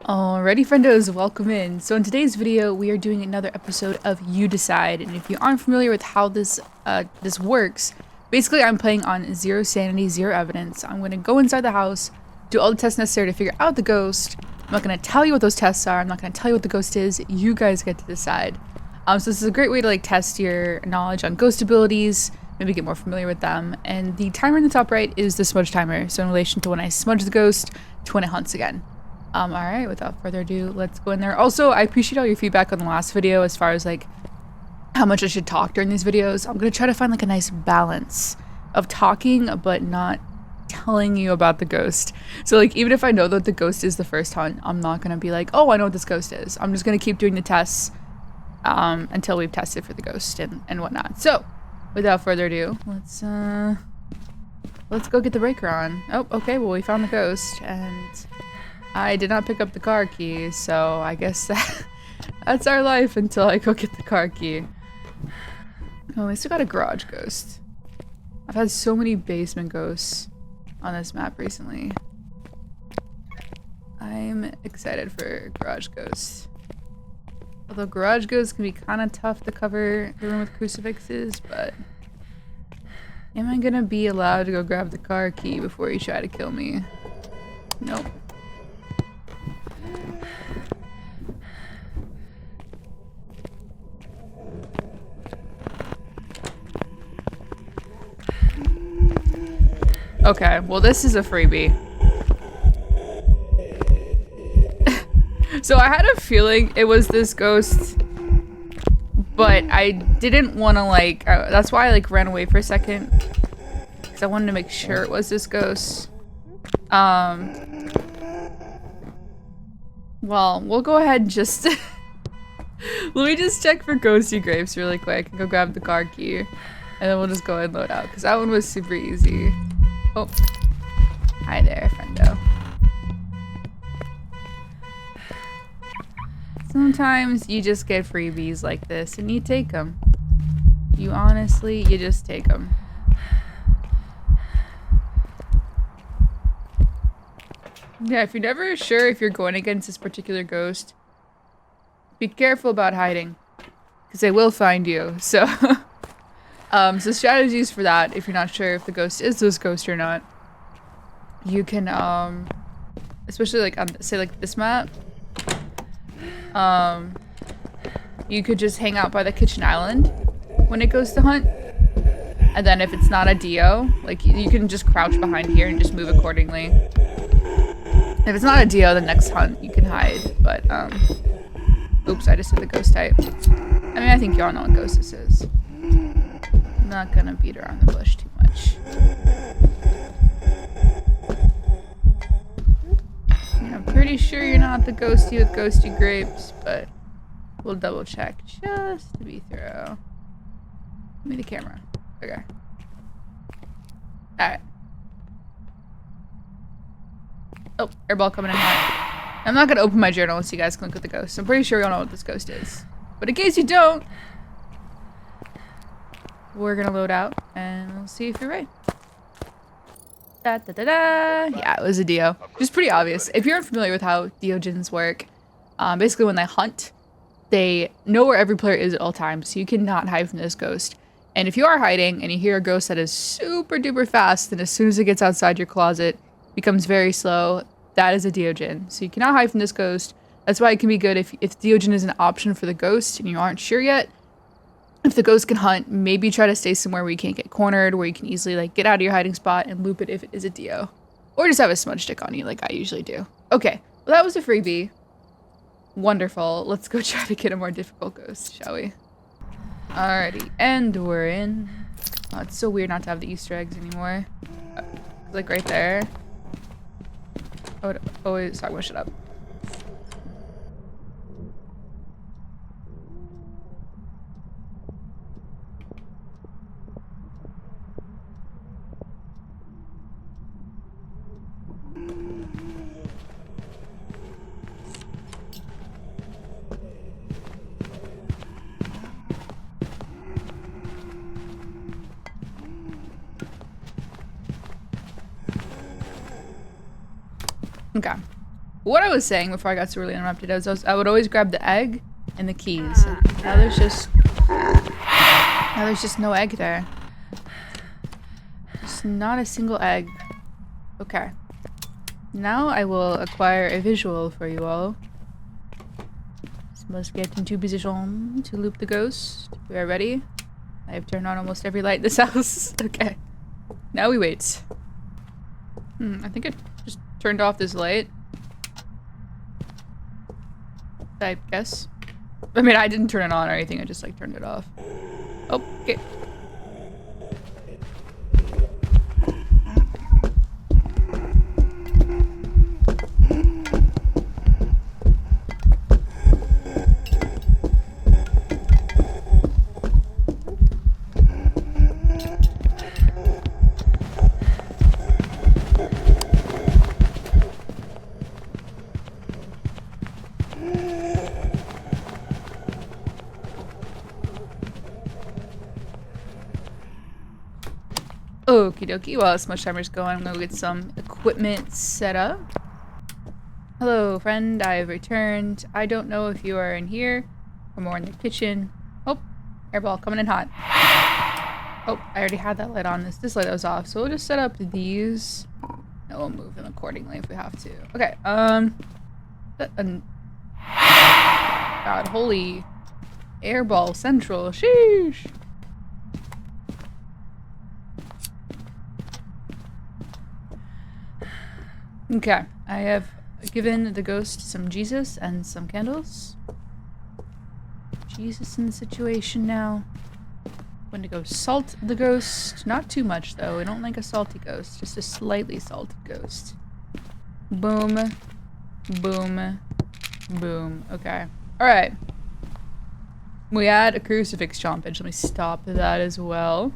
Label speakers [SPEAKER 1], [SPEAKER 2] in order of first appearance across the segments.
[SPEAKER 1] Alrighty, friendos, welcome in. So in today's video, we are doing another episode of You Decide, and if you aren't familiar with how this works, basically I'm playing on 0 sanity, 0 evidence. I'm going to go inside the house, do all the tests necessary to figure out the ghost. I'm not going to tell you what those tests are. I'm not going to tell you what the ghost is. You guys get to decide. So this is a great way to test your knowledge on ghost abilities, maybe get more familiar with them. And the timer in the top right is the smudge timer. So in relation to when I smudge the ghost to when it hunts again. Alright, without further ado, let's go in there. Also, I appreciate all your feedback on the last video as far as how much I should talk during these videos. I'm gonna try to find a nice balance of talking but not telling you about the ghost. So even if I know that the ghost is the first hunt, I'm not gonna be like, oh, I know what this ghost is. I'm just gonna keep doing the tests until we've tested for the ghost and whatnot. So, without further ado, let's go get the breaker on. Oh, okay, well we found the ghost and I did not pick up the car key, so I guess that's our life until I go get the car key. Oh, we still got a garage ghost. I've had so many basement ghosts on this map recently. I'm excited for garage ghosts. Although garage ghosts can be kind of tough to cover the room with crucifixes, but am I gonna be allowed to go grab the car key before you try to kill me? Nope. Okay, well this is a freebie. So I had a feeling it was this ghost, but I didn't want to that's why I ran away for a second. Because I wanted to make sure it was this ghost. Well, we'll go ahead and just let me just check for ghosty grapes really quick and go grab the car key. And then we'll just go ahead and load out, because that one was super easy. Oh, hi there, friendo. Sometimes you just get freebies like this and you take them. You just take them. Yeah, if you're never sure if you're going against this particular ghost, be careful about hiding, because they will find you. So so strategies for that, if you're not sure if the ghost is this ghost or not, you can especially on say this map, you could just hang out by the kitchen island when it goes to hunt, and then if it's not a Dio, you can just crouch behind here and just move accordingly. If it's not a Dio, the next hunt you can hide, but oops, I just did the ghost type. I mean, I think y'all know what ghost this is. I'm not gonna beat around the bush too much. I'm pretty sure you're not the ghosty with ghosty grapes, but we'll double check just to be thorough. Give me the camera. Okay. Alright. Oh, airball coming in hot. I'm not gonna open my journal so you guys can look at the ghost. I'm pretty sure you all know what this ghost is. But in case you don't, we're gonna load out and we'll see if you're right. Da, da, da, da. Yeah, it was a Dio. Just pretty obvious. If you're unfamiliar with how Diogenes work, basically when they hunt, they know where every player is at all times, so you cannot hide from this ghost. And if you are hiding and you hear a ghost that is super duper fast, then as soon as it gets outside your closet, becomes very slow, that is a Diogen. So you cannot hide from this ghost. That's why it can be good if Diogen is an option for the ghost and you aren't sure yet. If the ghost can hunt, maybe try to stay somewhere where you can't get cornered, where you can easily get out of your hiding spot and loop it if it is a Dio. Or just have a smudge stick on you like I usually do. Okay, well that was a freebie. Wonderful. Let's go try to get a more difficult ghost, shall we? Alrighty, and we're in. Oh, it's so weird not to have the Easter eggs anymore. Right there. Oh, sorry, I'm gonna shut up. Okay. What I was saying before I got so really interrupted, I would always grab the egg and the keys. Now there's just no egg there. Just not a single egg. Okay. Now I will acquire a visual for you all. Must get into position to loop the ghost. We are ready. I have turned on almost every light in this house. Okay. Now we wait. I think it just turned off this light. I guess. I mean, I didn't turn it on or anything. I just like turned it off. Oh, okay. Okie dokie, while this much timer's going, I'm gonna get some equipment set up. Hello, friend, I've returned. I don't know if you are in here or more in the kitchen. Oh, airball coming in hot. Oh, I already had that light on. This light was off, so we'll just set up these. And we'll move them accordingly if we have to. Okay, God, holy airball central, sheesh. Okay, I have given the ghost some Jesus and some candles. Jesus in the situation now. I'm going to go salt the ghost. Not too much though. We don't like a salty ghost. Just a slightly salted ghost. Boom. Boom. Boom. Okay. Alright. We had a crucifix chompage. Let me stop that as well.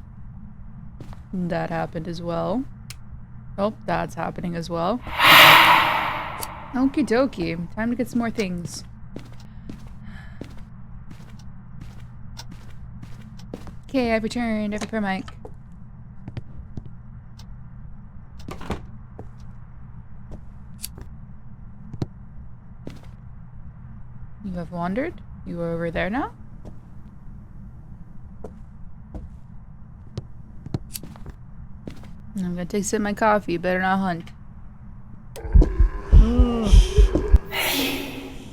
[SPEAKER 1] That happened as well. Oh, that's happening as well. Okie dokie. Time to get some more things. Okay, I've returned. Every per mic. You have wandered? You are over there now? I'm gonna take a sip of my coffee. You better not hunt.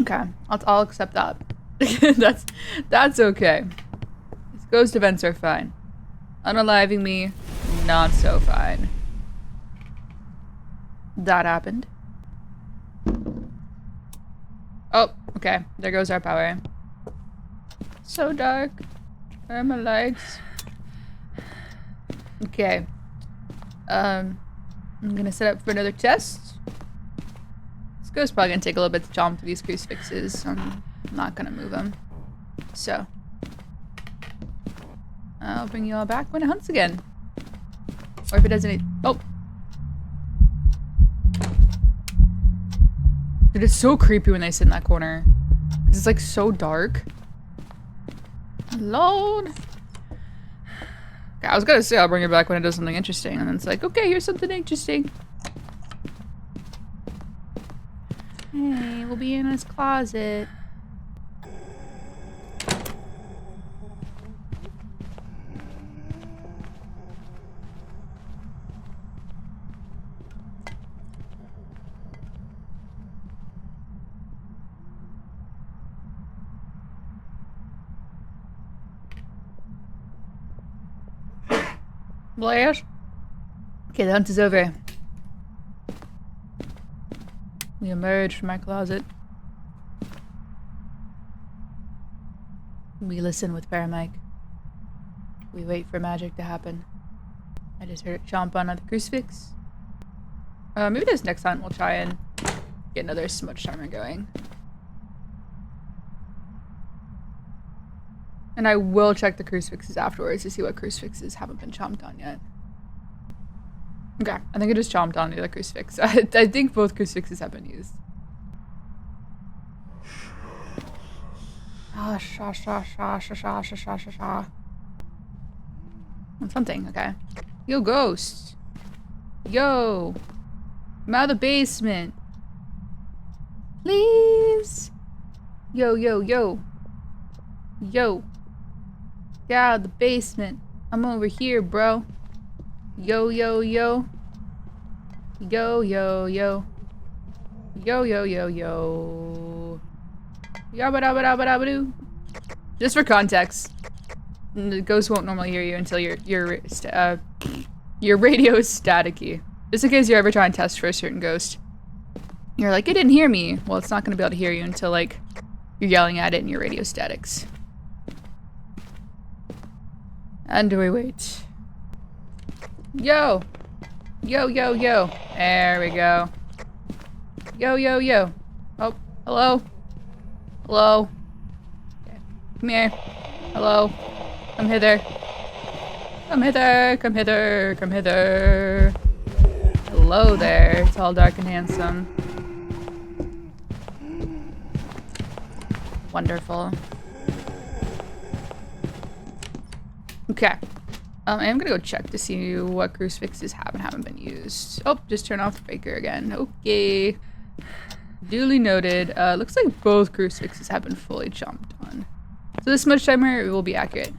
[SPEAKER 1] Okay, I'll accept that. that's okay. These ghost events are fine. Unaliving me, not so fine. That happened. Oh, okay. There goes our power. So dark. Where are my lights? Okay. I'm gonna set up for another test. This ghost probably gonna take a little bit to chomp through these crucifixes. I'm not gonna move them. So. I'll bring you all back when it hunts again. Or if it doesn't. Oh! Dude, it's so creepy when they sit in that corner. Because it's like so dark. Lord! Okay, I was gonna say I'll bring it back when it does something interesting, and then it's like, okay, here's something interesting. Hey, we'll be in his closet. Blair? Okay, the hunt is over. We emerge from my closet. We listen with Paramic. We wait for magic to happen. I just heard it chomp on another crucifix. Maybe this next hunt we'll try and get another smudge timer going. And I will check the crucifixes afterwards to see what crucifixes haven't been chomped on yet. Okay, I think I just chomped on the other crucifix. I think both crucifixes have been used. Ah, sha sha sha sha sha sha sha sha sha. Something, okay. Yo, ghost. Yo. I'm out of the basement. Please. Yo, yo, yo. Yo. Get out of the basement. I'm over here, bro. Yo, yo, yo. Yo, yo, yo. Yo, yo, yo, yo. Yabba dabba dabba dabba doo. Just for context, the ghost won't normally hear you until your radio is staticky. Just in case you're ever trying to test for a certain ghost. You're like, it didn't hear me. Well, it's not going to be able to hear you until, like, you're yelling at it and your radio statics. And we wait. Yo! Yo, yo, yo. There we go. Yo, yo, yo. Oh, hello? Hello? Okay. Come here. Hello? Come hither. Come hither, come hither, come hither. Hello there, tall, dark, and handsome. Wonderful. Okay. I am gonna go check to see what crucifixes have and haven't been used. Oh, just turn off the breaker again. Okay. Duly noted. Looks like both crucifixes have been fully chomped on. So this smudge timer will be accurate.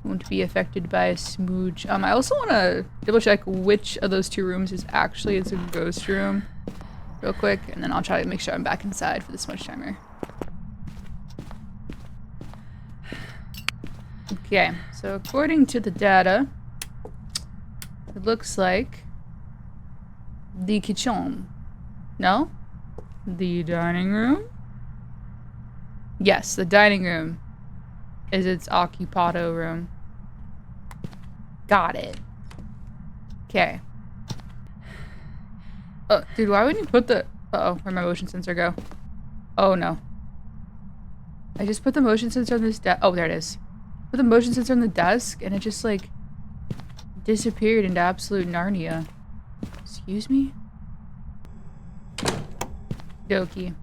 [SPEAKER 1] Won't be affected by a smooch. I also want to double check which of those two rooms is actually a ghost room real quick, and then I'll try to make sure I'm back inside for the smudge timer. Okay, so according to the data, it looks like the kitchen. No? The dining room? Yes, the dining room is its occupado room. Got it. Okay. Oh, dude, why wouldn't you put the... Uh-oh, where'd my motion sensor go? Oh, no. I just put the motion sensor on this desk. Oh, there it is. Put the motion sensor on the desk, and it just, like, disappeared into absolute Narnia. Excuse me? Dokie.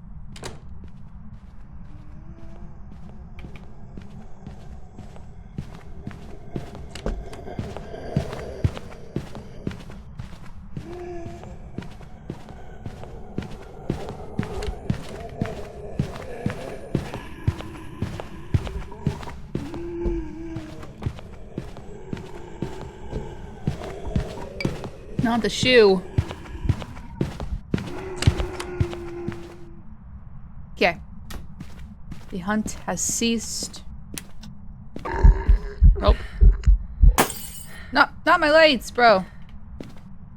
[SPEAKER 1] Not the shoe. Okay. The hunt has ceased. Nope. Not my lights, bro.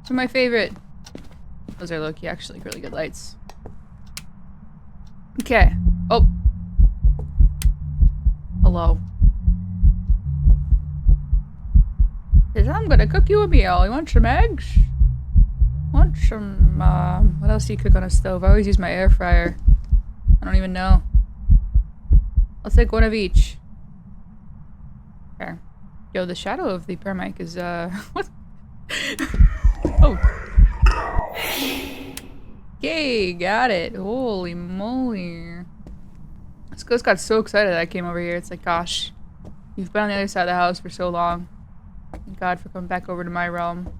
[SPEAKER 1] Those are my favorite. Those are low-key actually really good lights. Okay. Oh. Hello. I'm gonna cook you a meal. You want some eggs? Want some, what else do you cook on a stove? I always use my air fryer. I don't even know. I'll take one of each. Okay. Yo, the shadow of the permic is, what? Oh. Okay, got it. Holy moly. This ghost got so excited that I came over here. It's like, gosh, you've been on the other side of the house for so long. Thank God for coming back over to my realm.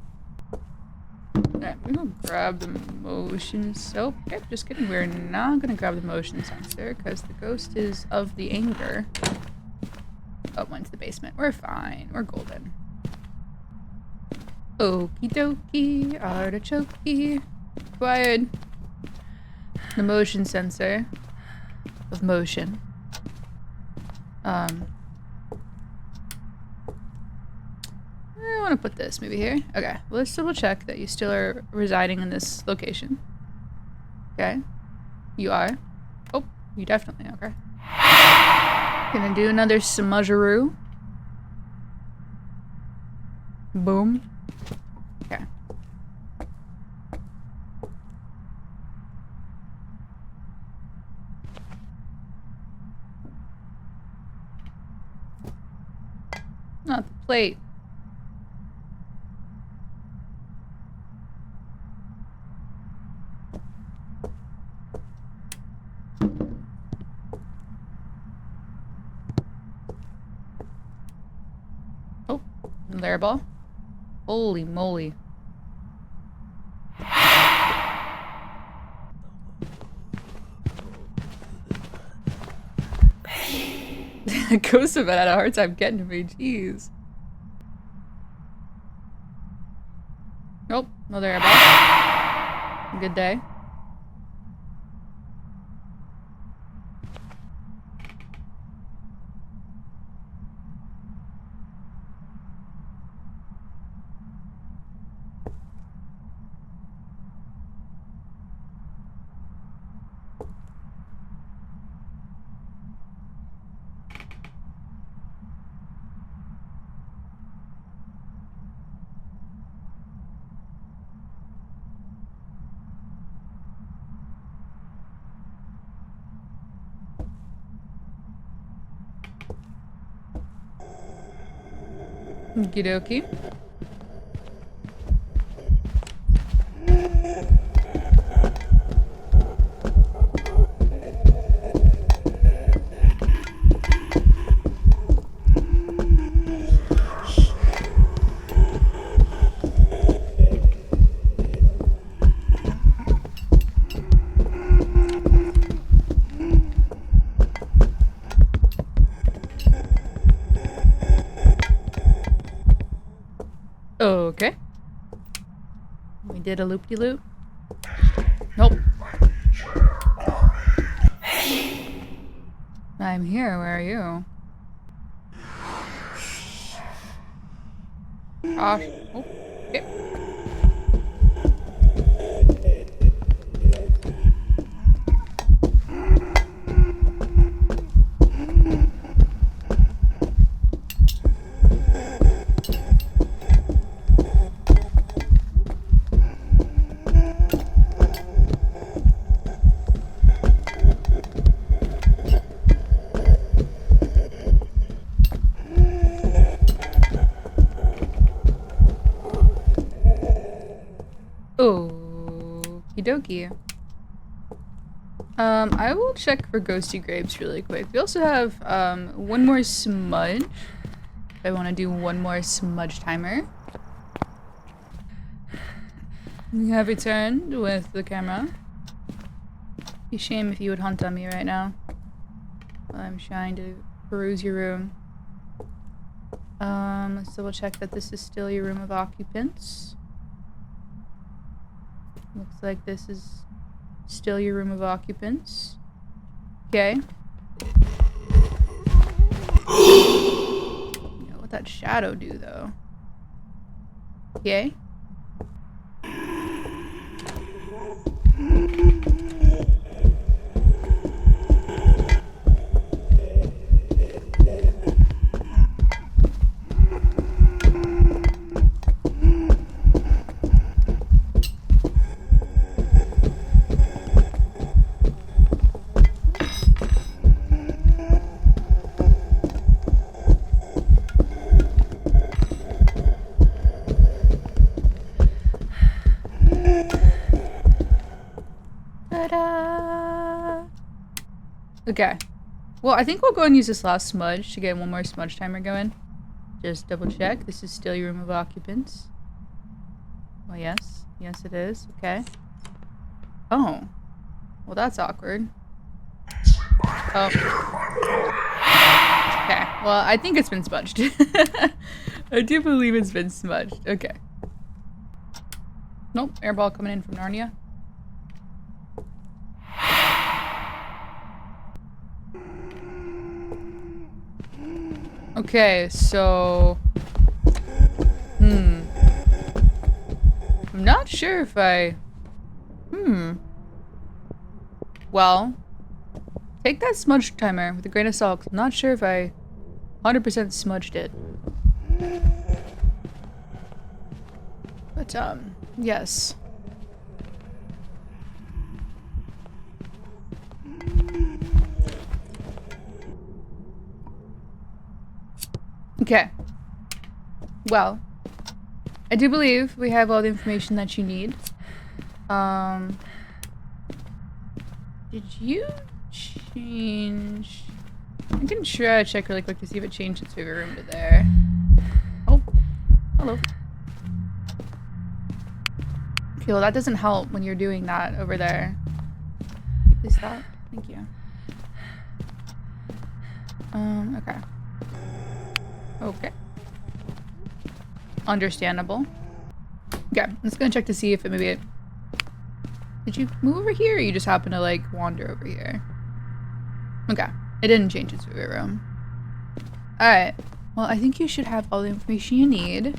[SPEAKER 1] Alright, we're gonna grab the motion soap. Okay, just kidding. We're not gonna grab the motion sensor because the ghost is of the anger. Oh, went to the basement. We're fine. We're golden. Okie dokie, artichoke. Acquired the motion sensor of motion. I want to put this maybe here. Okay, well, let's double check that you still are residing in this location. Okay, you are. Oh, you definitely okay. Gonna do another smudgeroo. Boom. Okay. Not the plate. Oh, lair ball. Holy moly. Ghost of it had a hard time getting to me. Jeez. Nope. No, there about. Good day. Okie dokie. Okay. We did a loop-de-loop. Nope. I'm here. Where are you? Gosh. Oh, okay. Okie dokie. I will check for ghosty grapes really quick. We also have one more smudge. If I want to do one more smudge timer. We have returned with the camera. Be a shame if you would hunt on me right now. I'm trying to peruse your room. Let's double check that this is still your room of occupants. Looks like this is still your room of occupants. Okay. What that shadow do though? Okay. Okay. Well, I think we'll go and use this last smudge to get one more smudge timer going. Just double check. This is still your room of occupants. Oh, yes. Yes, it is. Okay. Oh. Well, that's awkward. Oh. Okay. Well, I think it's been smudged. I do believe it's been smudged. Okay. Nope. Airball coming in from Narnia. Okay, so... I'm not sure if I... Well... Take that smudge timer with a grain of salt, 'cause I'm not sure if I 100% smudged it. But, yes. Okay. Well, I do believe we have all the information that you need. Did you change? I can try to check really quick to see if it changed its favorite room to there. Oh, hello. Okay, well that doesn't help when you're doing that over there. Please stop. Thank you. Okay. Okay. Understandable. Okay, I'm just gonna check to see if it did you move over here or you just happen to like wander over here? Okay. It didn't change its favorite room. Alright. Well, I think you should have all the information you need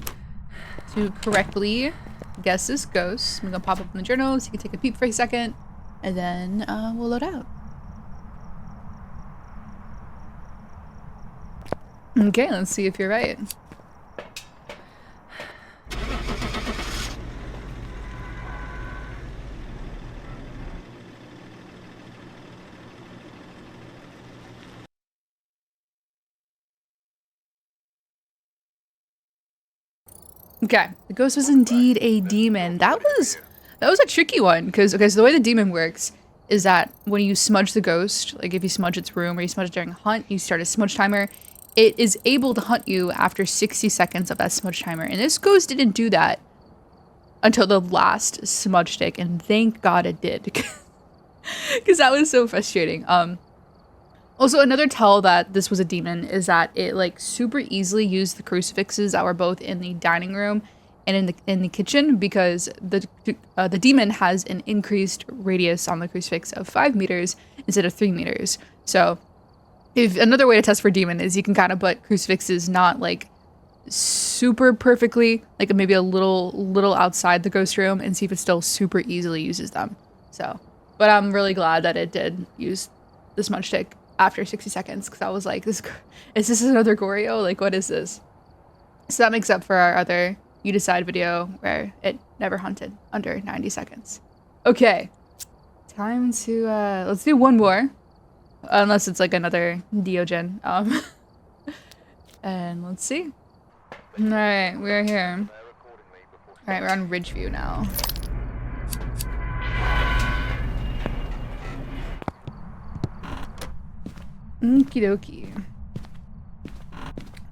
[SPEAKER 1] to correctly guess this ghost. I'm gonna pop up in the journal so you can take a peep for a second, and then we'll load out. Okay, let's see if you're right. Okay, the ghost was indeed a demon. That was a tricky one because okay, so the way the demon works is that when you smudge the ghost, like if you smudge its room or you smudge it during a hunt, you start a smudge timer. It is able to hunt you after 60 seconds of that smudge timer, and this ghost didn't do that until the last smudge stick, and thank God it did, because that was so frustrating. Also, another tell that this was a demon is that it like super easily used the crucifixes that were both in the dining room and in the kitchen, because the demon has an increased radius on the crucifix of 5 meters instead of 3 meters. So, if another way to test for demon is you can kind of put crucifixes not like super perfectly, like maybe a little outside the ghost room, and see if it still super easily uses them. So, but I'm really glad that it did use the smudge stick after 60 seconds, because I was like, is this another Goryo? Like, what is this? So that makes up for our other You Decide video where it never hunted under 90 seconds. Okay, time to, let's do one more. Unless it's like another Diogenes. And let's see. Alright, we're here. Alright, we're on Ridgeview now. Okie dokie.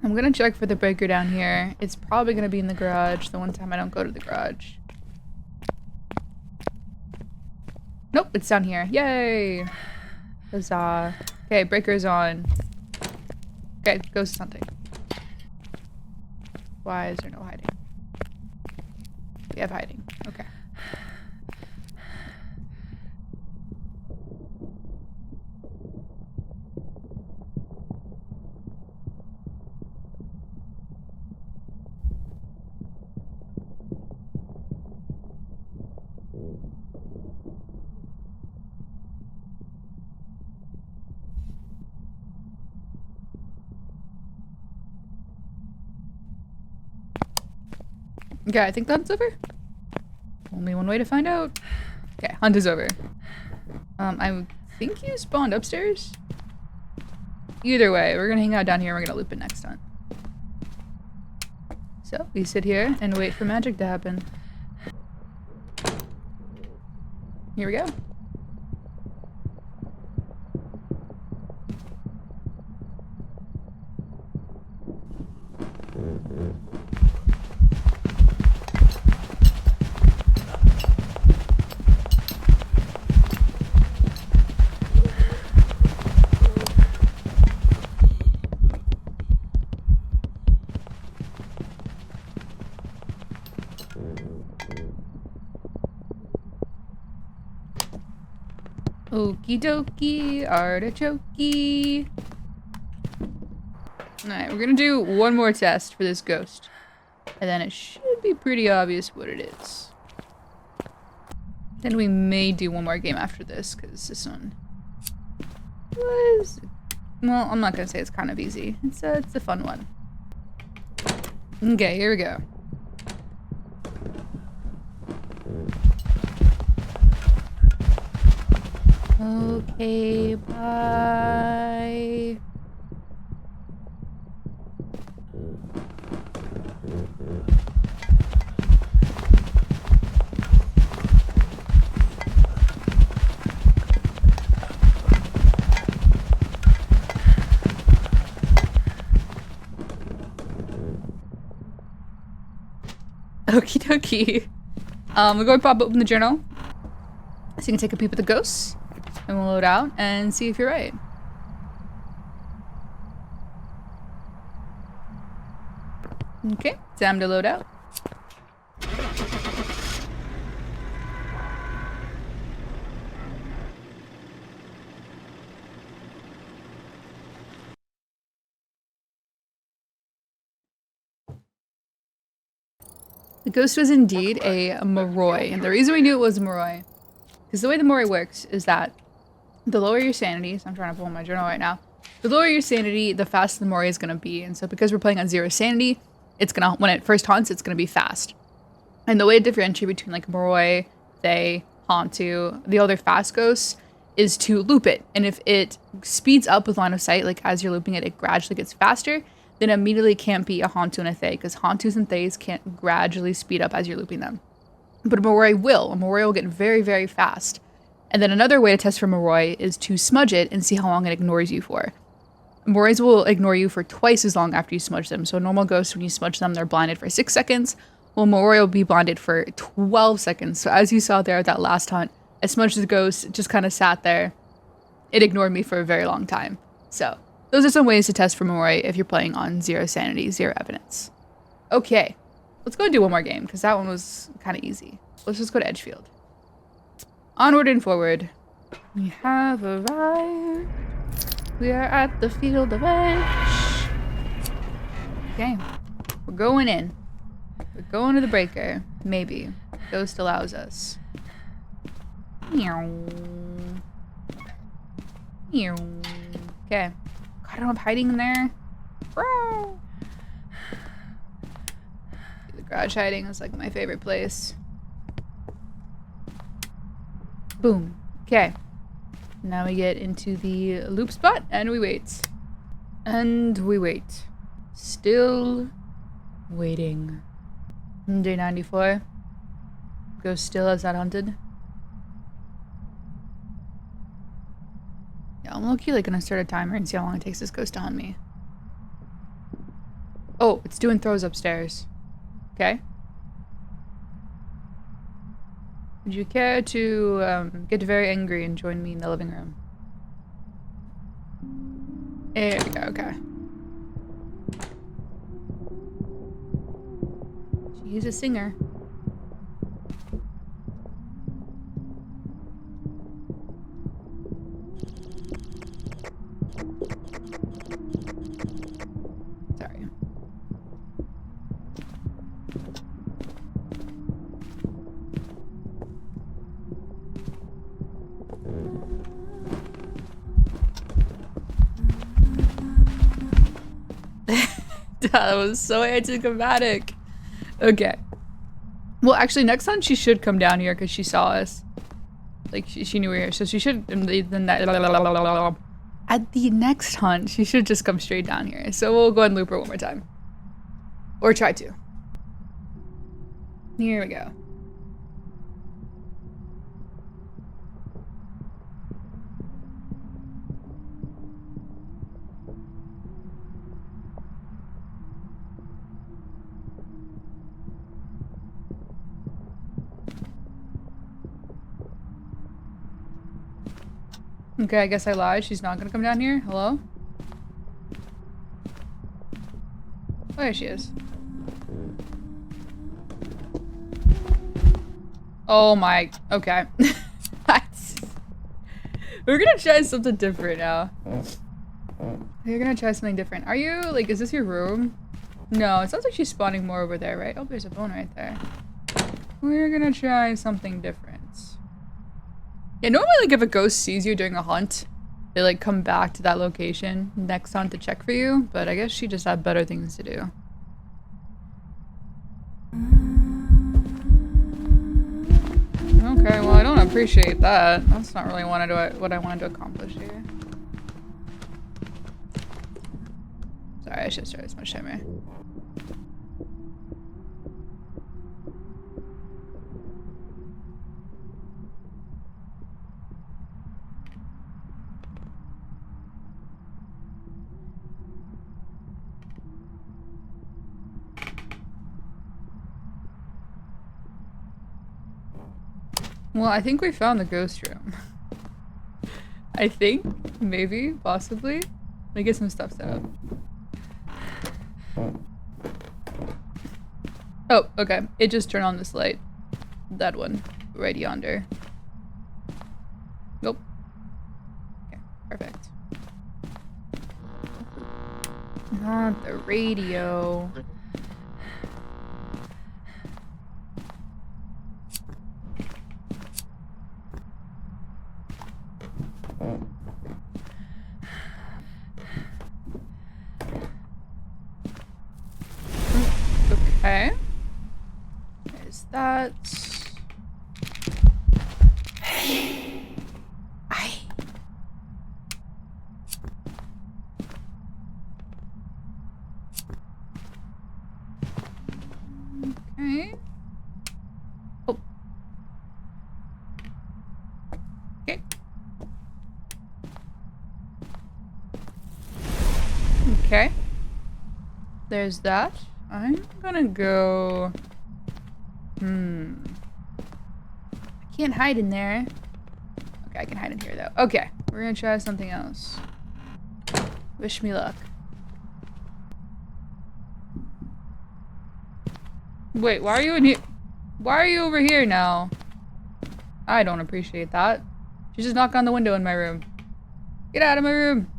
[SPEAKER 1] I'm gonna check for the breaker down here. It's probably gonna be in the garage the one time I don't go to the garage. Nope, it's down here. Yay! Huzzah. Okay, breaker's on. Okay, ghost hunting. Why is there no hiding? We have hiding. Okay. Okay, I think the hunt's over. Only one way to find out. Okay, hunt is over. I think you spawned upstairs. Either way, we're gonna hang out down here and we're gonna loop it next hunt. So, we sit here and wait for magic to happen. Here we go. Okie dokie, artichokey. Alright, we're gonna do one more test for this ghost. And then it should be pretty obvious what it is. Then we may do one more game after this, because this one was... Well, I'm not gonna say it's kind of easy. It's a fun one. Okay, here we go. Okay, bye. Okie dokie. We're going to pop open the journal so you can take a peep at the ghosts. And we'll load out and see if you're right. Okay, time to load out. The ghost was indeed a Moroi, and the reason we knew it was a Moroi, because the way the Moroi works is that the lower your sanity, so I'm trying to pull my journal right now, the lower your sanity, the faster the Moroi is going to be, and so because we're playing on 0 sanity, it's gonna, when it first haunts, it's going to be fast. And the way to differentiate between like Moroi, They, Hantu, the other fast ghosts, is to loop it, and if it speeds up with line of sight, like as you're looping it, it gradually gets faster, then immediately can't be a Hantu and a Thay, because Hantus and Thays can't gradually speed up as you're looping them. But a Moroi will. A Moroi will get very, very fast. And then another way to test for Moroi is to smudge it and see how long it ignores you for. Morois will ignore you for twice as long after you smudge them. So normal ghosts, when you smudge them, they're blinded for 6 seconds. Well, Moroi will be blinded for 12 seconds. So as you saw there at that last hunt, I smudged the ghost, just kind of sat there. It ignored me for a very long time. So those are some ways to test for Moroi if you're playing on 0 sanity, 0 evidence. Okay, let's go and do one more game, because that one was kind of easy. Let's just go to Edgefield. Onward and forward. We have arrived. We are at the field of Edge. Okay, we're going in. We're going to the breaker. Maybe. Ghost allows us. Meow. Meow. Okay. God, I don't have hiding in there. Bro. The garage hiding is like my favorite place. Boom. Okay. Now we get into the loop spot and we wait. And we wait. Still waiting. Day 94. Ghost still has that hunted. Yeah, I'm low-key like gonna start a timer and see how long it takes this ghost to hunt me. Oh, it's doing throws upstairs. Okay. Would you care to get very angry and join me in the living room? There we go, okay. She's a singer. Sorry. That was so anticlimactic. Okay. Well, actually, next time she should come down here because she saw us. Like, she knew we were here. So she should... At the next hunt, she should just come straight down here. So we'll go ahead and loop her one more time. Or try to. Here we go. Okay, I guess I lied. She's not gonna come down here. Hello? Oh, there she is. Oh my... Okay. We're gonna try something different now. We're gonna try something different. Are you, like, is this your room? No, it sounds like she's spawning more over there, right? Oh, there's a bone right there. We're gonna try something different. Yeah, normally, like, if a ghost sees you during a hunt, they, like, come back to that location next hunt to check for you, but I guess she just had better things to do. Okay, well, I don't appreciate that. That's not really what I wanted to accomplish here. Sorry, I should have started this much timer. Well, I think we found the ghost room. I think, maybe, possibly. Let me get some stuff set up. Oh, okay. It just turned on this light. That one. Right yonder. Nope. Okay, perfect. Not the radio. Okay. There's that. Okay. Oh. Okay. Okay. There's that. I'm gonna go... I can't hide in there. Okay, I can hide in here though. Okay, we're gonna try something else. Wish me luck. Wait, why are you in here? Why are you over here now? I don't appreciate that. She just knocked on the window in my room. Get out of my room!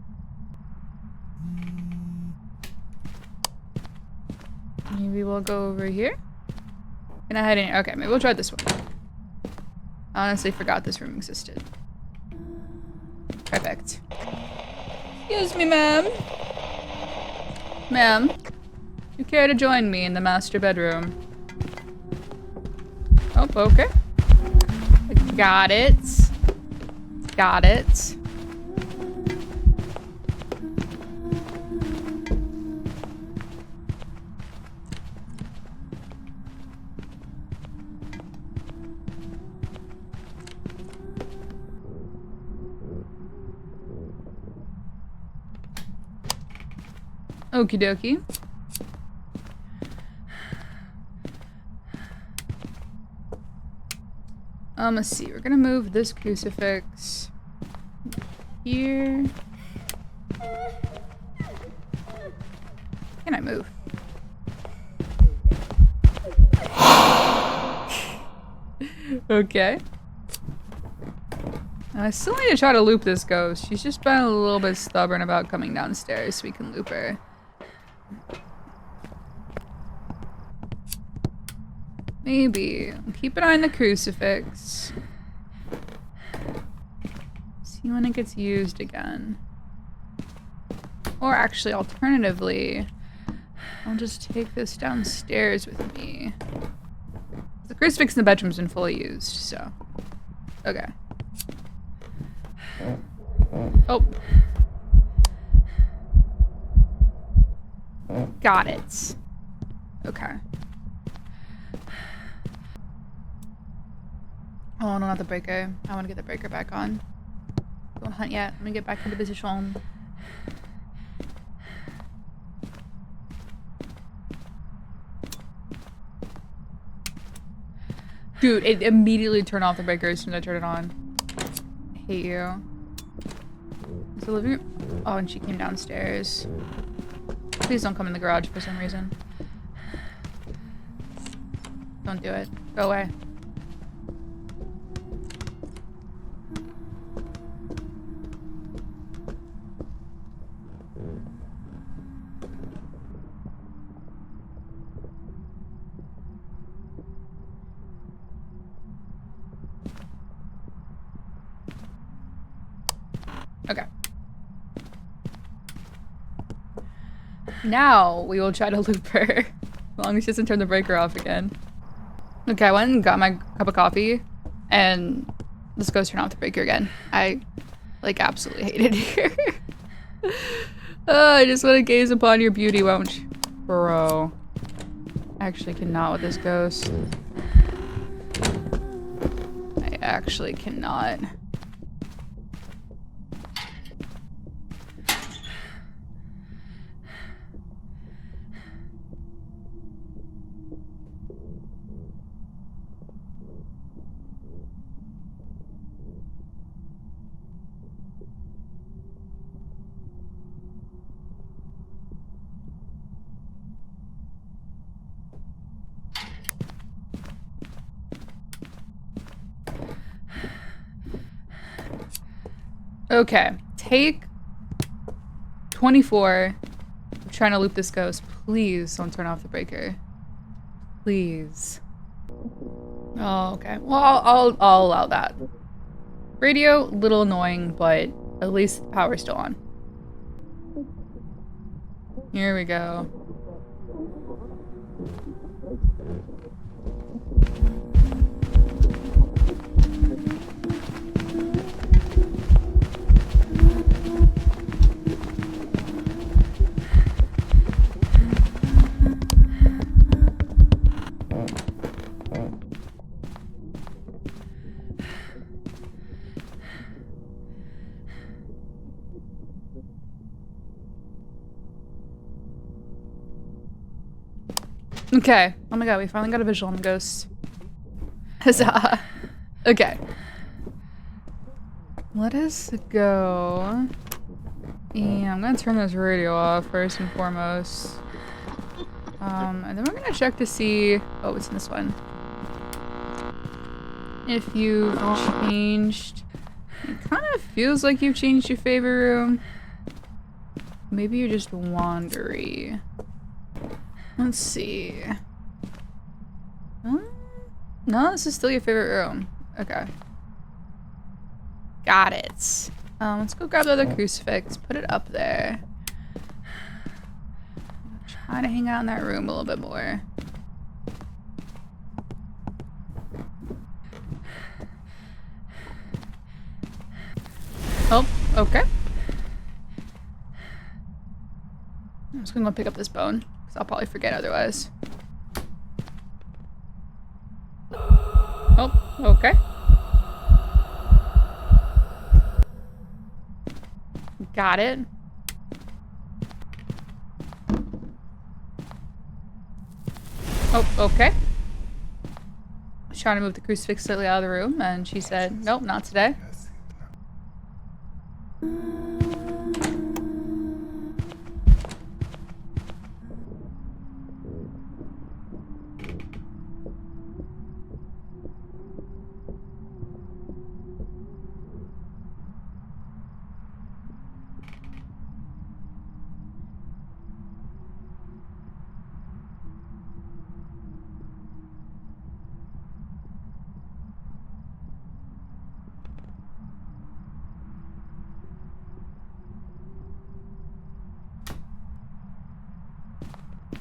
[SPEAKER 1] Maybe we'll go over here? Can I hide in here? Okay, maybe we'll try this one. I honestly forgot this room existed. Perfect. Excuse me, ma'am. Ma'am, you care to join me in the master bedroom? Oh, okay. Got it. Got it. Okie dokie. Let's see. We're gonna move this crucifix here. Can I move? Okay. I still need to try to loop this ghost. She's just been a little bit stubborn about coming downstairs so we can loop her. Maybe. Keep an eye on the crucifix. See when it gets used again. Or actually, alternatively, I'll just take this downstairs with me. The crucifix in the bedroom's been fully used, so. Okay. Oh. Got it. Okay. Oh, no, not the breaker. I want to get the breaker back on. Don't hunt yet. Let me get back into position. Dude, it immediately turned off the breaker as soon as I turned it on. I hate you. Is the living room? Oh, and she came downstairs. Please don't come in the garage for some reason. Don't do it. Go away. Okay. Now we will try to loop her. As long as she doesn't turn the breaker off again. Okay, I went and got my cup of coffee and let's go turn off the breaker again. I like absolutely hate it here. I just want to gaze upon your beauty, won't you? Bro. I actually cannot with this ghost. I actually cannot. Okay, take 24. I'm trying to loop this ghost. Please don't turn off the breaker. Please. Oh, okay. Well, I'll allow that. Radio, little annoying, but at least the power's still on. Here we go. Okay. Oh my god, we finally got a visual on the ghost. Huzzah. Okay. Let us go. Yeah, I'm gonna turn this radio off first and foremost. And then we're gonna check to see. Oh, what's in this one? If you've changed. It kind of feels like you've changed your favorite room. Maybe you're just wandery. Let's see. No, this is still your favorite room. Okay. Got it. Let's go grab the other crucifix, put it up there. Try to hang out in that room a little bit more. Oh, okay. I'm just gonna go pick up this bone, because I'll probably forget otherwise. Oh, okay. Got it. Oh, okay. I was trying to move the crucifix slightly out of the room, and she said, nope, not today.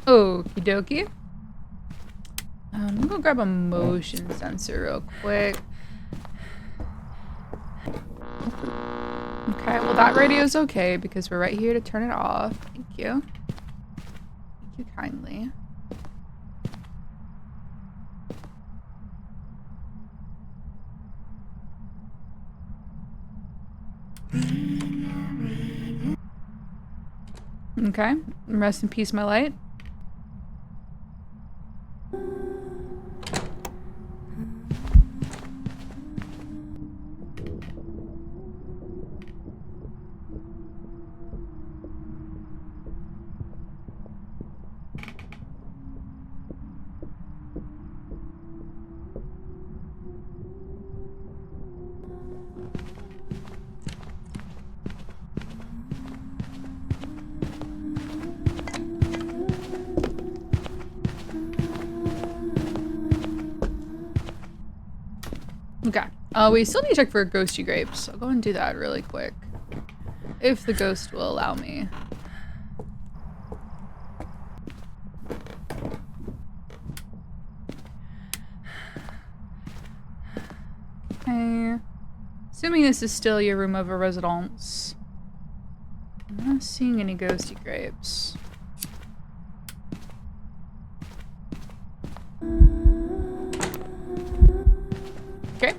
[SPEAKER 1] Okie dokie. I'm gonna go grab a motion sensor real quick. Okay, well that radio's okay because we're right here to turn it off. Thank you. Thank you kindly. Okay, rest in peace, my light. Okay. We still need to check for ghosty grapes. I'll go and do that really quick. If the ghost will allow me. Okay. Assuming this is still your room of residence. I'm not seeing any ghosty grapes. Okay.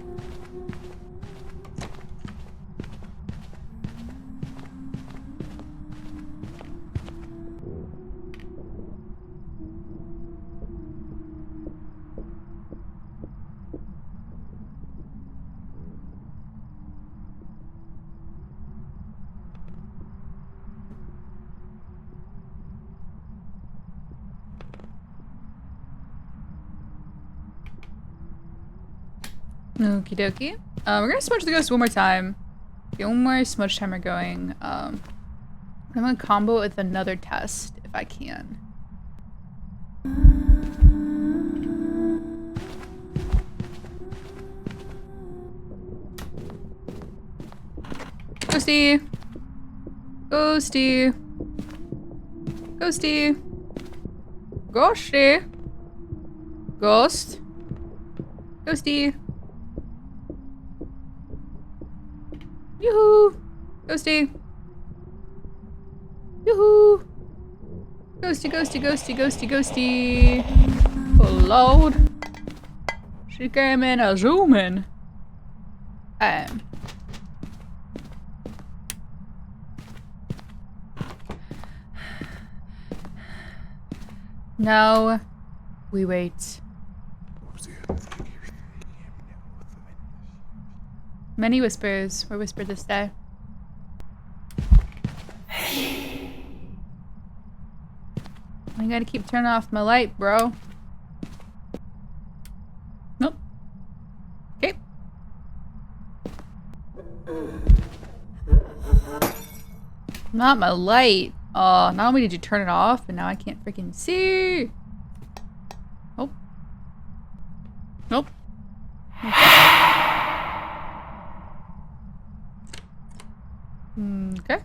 [SPEAKER 1] Okie dokie. We're gonna smudge the ghost one more time. Okay, one more smudge timer going. I'm gonna combo it with another test if I can. Ghosty! Ghosty! Ghosty! Ghosty! Ghost! Ghosty! Yoo-hoo! Ghosty! Yoo-hoo! Ghosty, ghosty, ghosty, ghosty, ghosty! Oh lord! She came in a zooming! Now we wait. Many whispers were whispered this day. I gotta keep turning off my light, bro. Nope. Okay. Not my light. Oh, not only did you turn it off, but now I can't freaking see. Nope. Nope. Okay.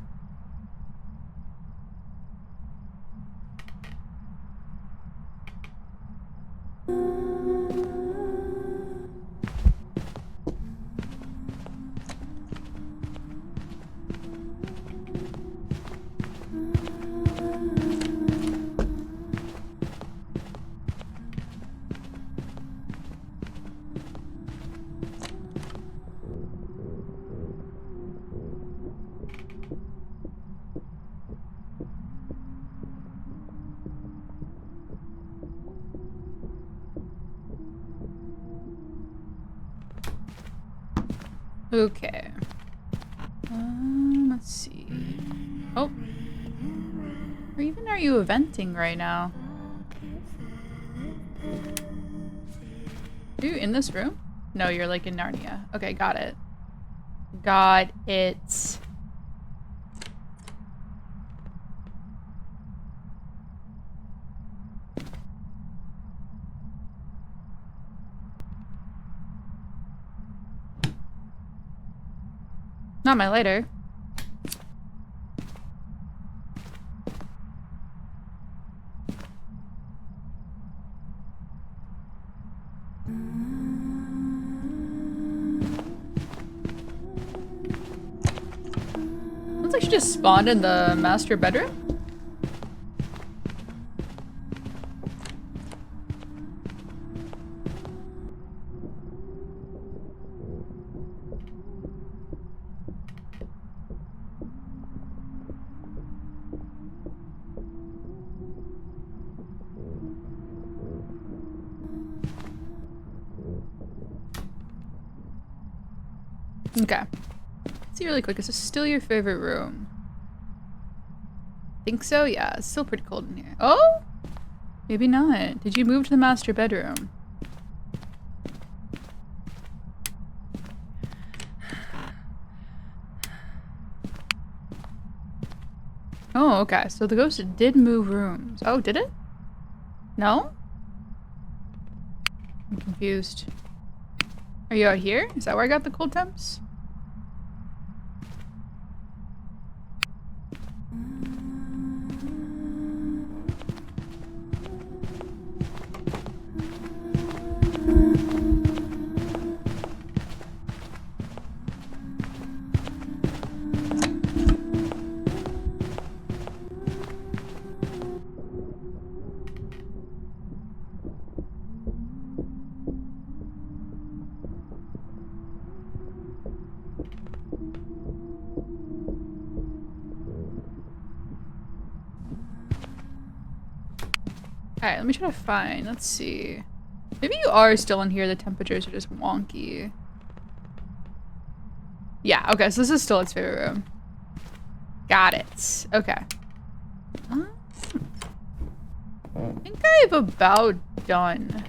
[SPEAKER 1] Okay. Let's see. Oh. Or even are you eventing right now? Are you in this room? No, you're like in Narnia. Okay, got it. Got it. Not my lighter. Looks like she just spawned in the master bedroom. Okay. Let's see really quick. Is this still your favorite room? Think so? Yeah, it's still pretty cold in here. Oh? Maybe not. Did you move to the master bedroom? Oh, okay. So the ghost did move rooms. Oh, did it? No? I'm confused. Are you out here? Is that where I got the cold temps? Alright, let me try to find. Let's see. Maybe you are still in here. The temperatures are just wonky. Yeah, okay, so this is still its favorite room. Got it. Okay. I think I've about done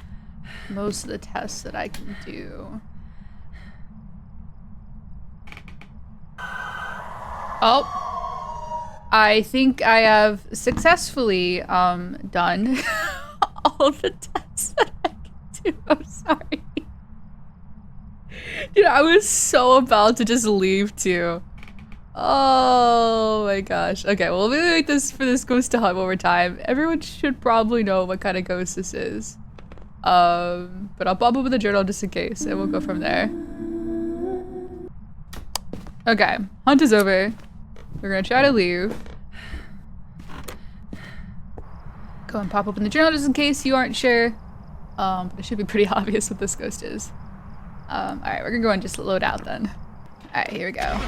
[SPEAKER 1] most of the tests that I can do. Oh, I think I have successfully done all the tests that I can do. I'm sorry. Dude, I was so about to just leave too. Oh my gosh. Okay, well, we'll wait for this ghost to hunt one more time. Everyone should probably know what kind of ghost this is. But I'll pop up with the journal just in case, and we'll go from there. Okay, hunt is over. We're gonna try to leave. Go and pop open the journal just in case you aren't sure. But it should be pretty obvious what this ghost is. Alright, we're gonna go and just load out then. Alright, here we go.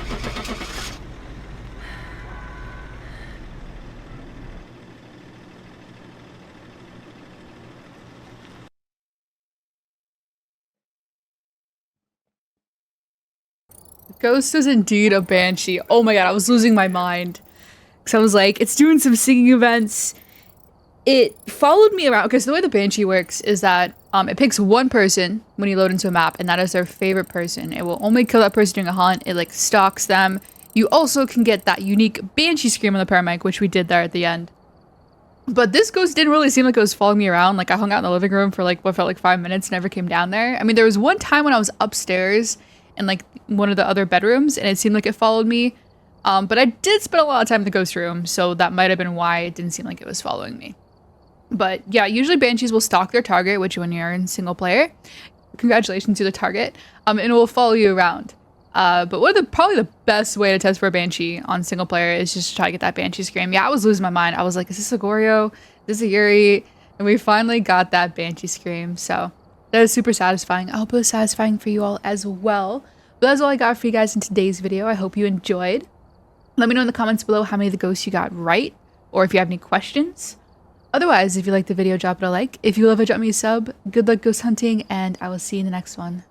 [SPEAKER 1] The ghost is indeed a banshee. Oh my god, I was losing my mind. Because I was like, it's doing some singing events. It followed me around. Okay, so the way the banshee works is that it picks one person when you load into a map, and that is their favorite person. It will only kill that person during a hunt. It like stalks them. You also can get that unique banshee scream on the paramedic, which we did there at the end. But this ghost didn't really seem like it was following me around. Like I hung out in the living room for like what felt like 5 minutes, never came down there. I mean, there was one time when I was upstairs in like one of the other bedrooms, and it seemed like it followed me. But I did spend a lot of time in the ghost room, so that might have been why it didn't seem like it was following me. But yeah, usually banshees will stalk their target, which when you're in single player, congratulations to the target, and it will follow you around. But probably the best way to test for a banshee on single player is just to try to get that banshee scream. Yeah, I was losing my mind. I was like, is this a Goryo? Is this a Yuri? And we finally got that banshee scream, so that is super satisfying. I hope it was satisfying for you all as well. But that's all I got for you guys in today's video. I hope you enjoyed. Let me know in the comments below how many of the ghosts you got right, or if you have any questions. Otherwise, if you liked the video, drop it a like. If you love it, drop me a sub. Good luck ghost hunting, and I will see you in the next one.